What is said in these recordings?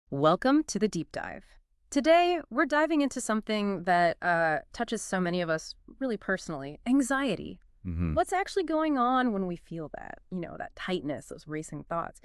Welcome to the deep dive. Today, we're diving into something that touches so many of us really personally, anxiety. Hmm. What's actually going on when we feel that, that tightness, those racing thoughts?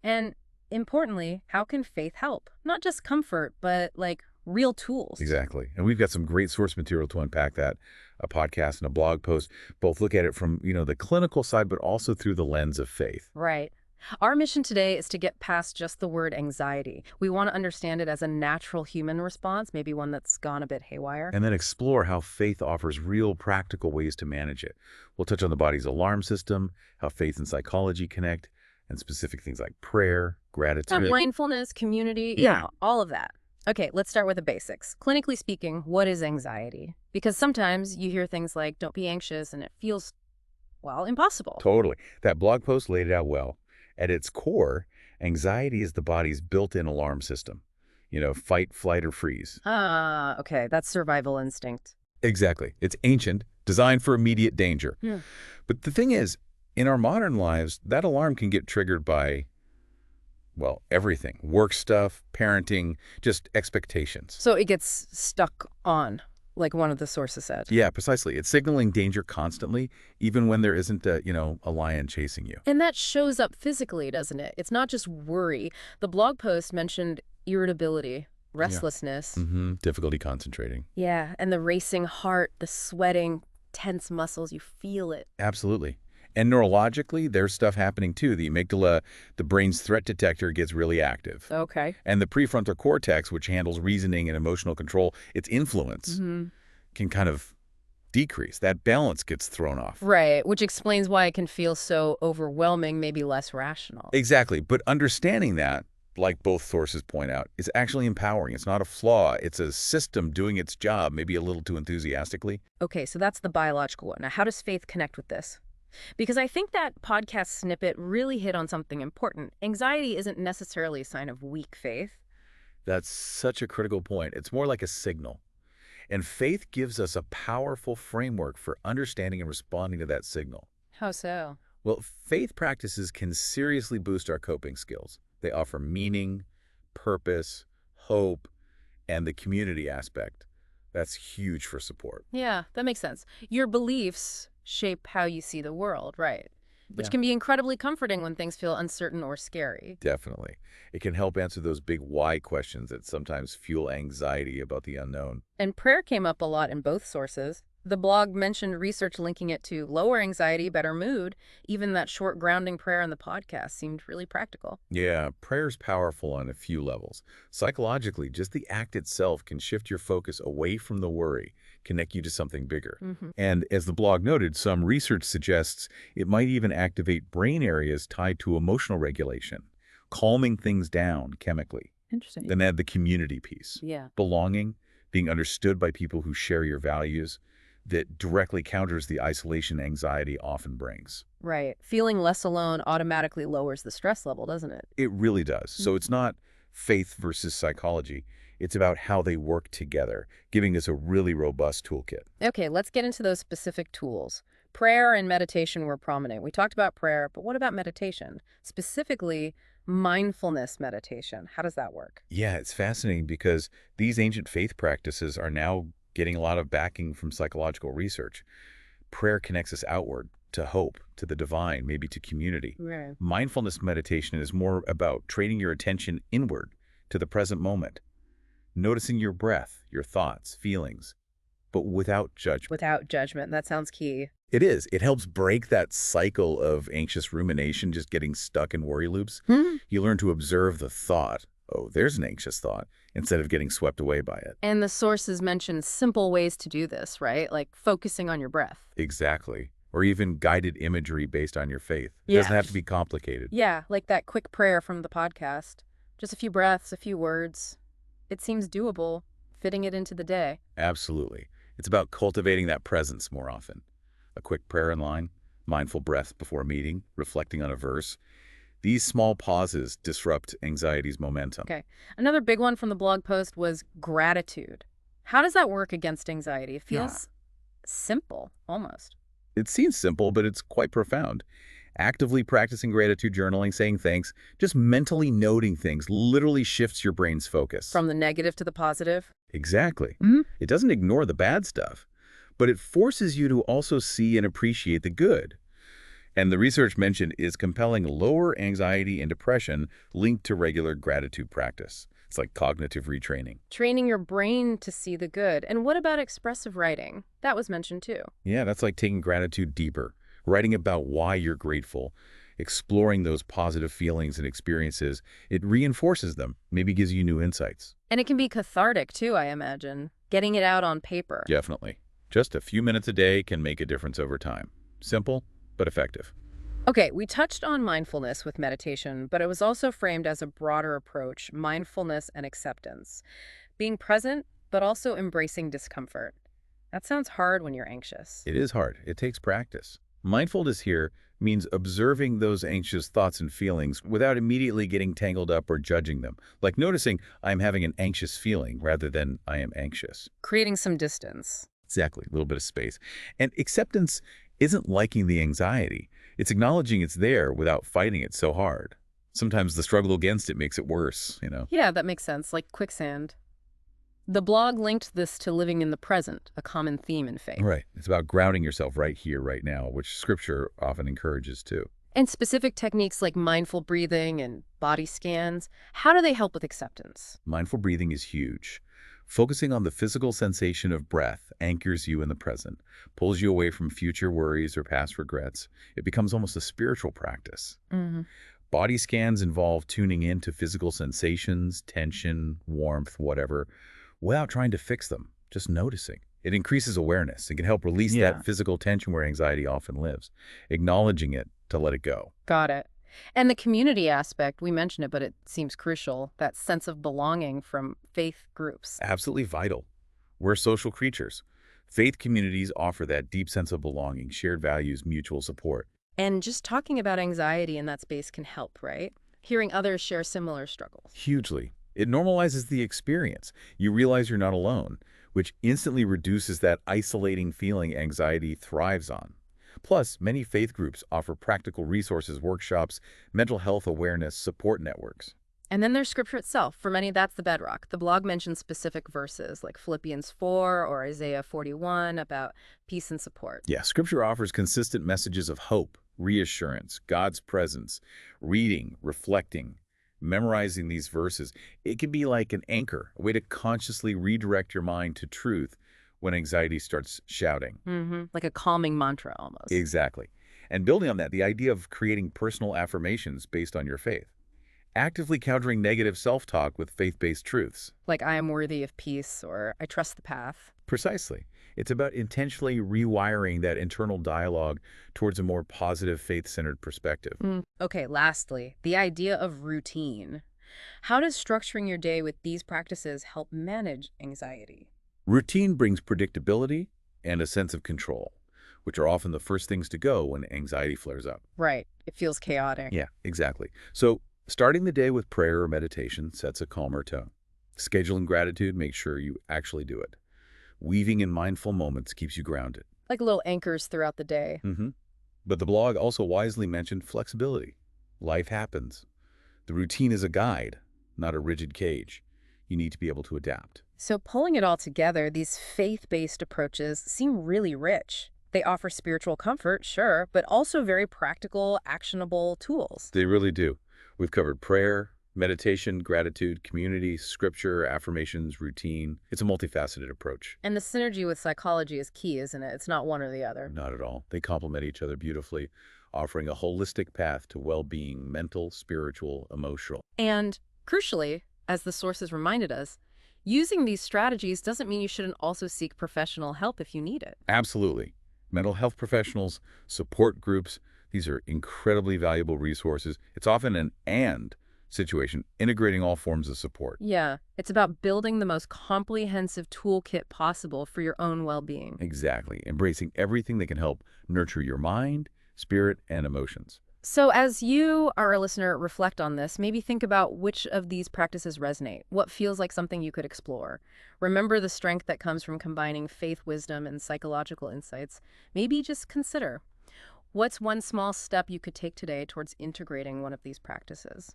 And importantly, how can faith help? Not just comfort, but like real tools. Exactly. And we've got some great source material to unpack that, a podcast and a blog post. Both look at it from, the clinical side, but also through the lens of faith. Right. Our mission today is to get past just the word anxiety. We want to understand it as a natural human response, maybe one that's gone a bit haywire. And then explore how faith offers real practical ways to manage it. We'll touch on the body's alarm system, how faith and psychology connect, and specific things like prayer, gratitude. Mindfulness, community, all of that. Okay, let's start with the basics. Clinically speaking, what is anxiety? Because sometimes you hear things like, don't be anxious, and it feels, well, impossible. Totally. That blog post laid it out well. At its core, anxiety is the body's built-in alarm system. Fight, flight, or freeze. Ah, okay, that's survival instinct. Exactly. It's ancient, designed for immediate danger. Yeah. But the thing is, in our modern lives, that alarm can get triggered by, well, everything. Work stuff, parenting, just expectations. So it gets stuck on, like one of the sources said. Yeah, precisely. It's signaling danger constantly, even when there isn't a lion chasing you. And that shows up physically, doesn't it? It's not just worry. The blog post mentioned irritability, Yeah. restlessness. Difficulty concentrating. Yeah, and the racing heart, the sweating, tense muscles, you feel it. Absolutely. And neurologically, there's stuff happening too. The amygdala, the brain's threat detector, gets really active. Okay. And the prefrontal cortex, which handles reasoning and emotional control, its influence can kind of decrease. That balance gets thrown off. Right, which explains why it can feel so overwhelming, maybe less rational. Exactly. But understanding that, like both sources point out, is actually empowering. It's not a flaw. It's a system doing its job, maybe a little too enthusiastically. Okay, so that's the biological one. Now, how does faith connect with this? Because I think that podcast snippet really hit on something important. Anxiety isn't necessarily a sign of weak faith. That's such a critical point. It's more like a signal. And faith gives us a powerful framework for understanding and responding to that signal. How so? Well, faith practices can seriously boost our coping skills. They offer meaning, purpose, hope, and the community aspect. That's huge for support. Yeah, that makes sense. Your beliefs shape how you see the world, right? Which Yeah. can be incredibly comforting when things feel uncertain or scary. Definitely. It can help answer those big why questions that sometimes fuel anxiety about the unknown. And prayer came up a lot in both sources. The blog mentioned research linking it to lower anxiety, better mood. Even that short grounding prayer in the podcast seemed really practical. Yeah, prayer's powerful on a few levels. Psychologically, just the act itself can shift your focus away from the worry, connect you to something bigger. And as the blog noted, some research suggests it might even activate brain areas tied to emotional regulation, calming things down chemically. Interesting. Then add the community piece. Yeah. Belonging, being understood by people who share your values, that directly counters the isolation anxiety often brings. Right. Feeling less alone automatically lowers the stress level, doesn't it? It really does. So it's not faith versus psychology. It's about how they work together, giving us a really robust toolkit. Okay, let's get into those specific tools. Prayer and meditation were prominent. We talked about prayer, but what about meditation? Specifically, mindfulness meditation. How does that work? Yeah, it's fascinating because these ancient faith practices are now getting a lot of backing from psychological research. Prayer connects us outward, to hope, to the divine, maybe to community. Right. Mindfulness meditation is more about training your attention inward to the present moment, noticing your breath, your thoughts, feelings, but without judgment. Without judgment. That sounds key. It is. It helps break that cycle of anxious rumination, just getting stuck in worry loops. You learn to observe the thought. Oh, there's an anxious thought, instead of getting swept away by it. And the sources mention simple ways to do this, right? Like focusing on your breath. Exactly. Or even guided imagery based on your faith. It Yeah. doesn't have to be complicated. Yeah, like that quick prayer from the podcast. Just a few breaths, a few words. It seems doable, fitting it into the day. Absolutely. It's about cultivating that presence more often. A quick prayer in line, mindful breath before a meeting, reflecting on a verse. These small pauses disrupt anxiety's momentum. Okay. Another big one from the blog post was gratitude. How does that work against anxiety? It feels simple, almost. It seems simple, but it's quite profound. Actively practicing gratitude journaling, saying thanks, just mentally noting things literally shifts your brain's focus. From the negative to the positive? Exactly. Hmm. It doesn't ignore the bad stuff, but it forces you to also see and appreciate the good. And the research mentioned is compelling lower anxiety and depression linked to regular gratitude practice. It's like cognitive retraining. Training your brain to see the good. And what about expressive writing? That was mentioned too. Yeah, that's like taking gratitude deeper, writing about why you're grateful, exploring those positive feelings and experiences. It reinforces them, maybe gives you new insights. And it can be cathartic too, I imagine, getting it out on paper. Definitely. Just a few minutes a day can make a difference over time. Simple, but effective. Okay, we touched on mindfulness with meditation, but it was also framed as a broader approach, mindfulness and acceptance. Being present, but also embracing discomfort. That sounds hard when you're anxious. It is hard. It takes practice. Mindfulness here means observing those anxious thoughts and feelings without immediately getting tangled up or judging them. Like noticing I'm having an anxious feeling rather than I am anxious. Creating some distance. Exactly, a little bit of space. And acceptance isn't liking the anxiety. It's acknowledging it's there without fighting it so hard. Sometimes the struggle against it makes it worse. Yeah, that makes sense, like quicksand. The blog linked this to living in the present, a common theme in faith. Right. It's about grounding yourself right here, right now, which scripture often encourages too. And specific techniques like mindful breathing and body scans, how do they help with acceptance? Mindful breathing is huge. Focusing on the physical sensation of breath anchors you in the present, pulls you away from future worries or past regrets. It becomes almost a spiritual practice. Hmm. Body scans involve tuning into physical sensations, tension, warmth, whatever, without trying to fix them, just noticing. It increases awareness and can help release that physical tension where anxiety often lives, acknowledging it to let it go. Got it. And the community aspect, we mentioned it, but it seems crucial, that sense of belonging from faith groups. Absolutely vital. We're social creatures. Faith communities offer that deep sense of belonging, shared values, mutual support. And just talking about anxiety in that space can help, right? Hearing others share similar struggles. Hugely. It normalizes the experience. You realize you're not alone, which instantly reduces that isolating feeling anxiety thrives on. Plus, many faith groups offer practical resources, workshops, mental health awareness, support networks. And then there's scripture itself. For many, that's the bedrock. The blog mentions specific verses like Philippians 4 or Isaiah 41 about peace and support. Yeah, scripture offers consistent messages of hope, reassurance, God's presence, reading, reflecting, memorizing these verses. It can be like an anchor, a way to consciously redirect your mind to truth when anxiety starts shouting. Like a calming mantra almost. Exactly. And building on that, the idea of creating personal affirmations based on your faith. Actively countering negative self-talk with faith-based truths. Like I am worthy of peace or I trust the path. Precisely. It's about intentionally rewiring that internal dialogue towards a more positive, faith-centered perspective. Okay, lastly, the idea of routine. How does structuring your day with these practices help manage anxiety? Routine brings predictability and a sense of control, which are often the first things to go when anxiety flares up. Right. It feels chaotic. Yeah, exactly. So starting the day with prayer or meditation sets a calmer tone. Scheduling gratitude makes sure you actually do it. Weaving in mindful moments keeps you grounded. Like little anchors throughout the day. But the blog also wisely mentioned flexibility. Life happens. The routine is a guide, not a rigid cage. You need to be able to adapt. So pulling it all together, these faith-based approaches seem really rich. They offer spiritual comfort, sure, but also very practical, actionable tools. They really do. We've covered prayer, meditation, gratitude, community, scripture, affirmations, routine. It's a multifaceted approach. And the synergy with psychology is key, isn't it? It's not one or the other. Not at all. They complement each other beautifully, offering a holistic path to well-being, mental, spiritual, emotional. And crucially, as the sources reminded us, using these strategies doesn't mean you shouldn't also seek professional help if you need it. Absolutely. Mental health professionals, support groups, these are incredibly valuable resources. It's often an and situation, integrating all forms of support. Yeah, it's about building the most comprehensive toolkit possible for your own well-being. Exactly. Embracing everything that can help nurture your mind, spirit, and emotions. So as you, our listener, reflect on this, maybe think about which of these practices resonate. What feels like something you could explore? Remember the strength that comes from combining faith, wisdom, and psychological insights. Maybe just consider, What's one small step you could take today towards integrating one of these practices?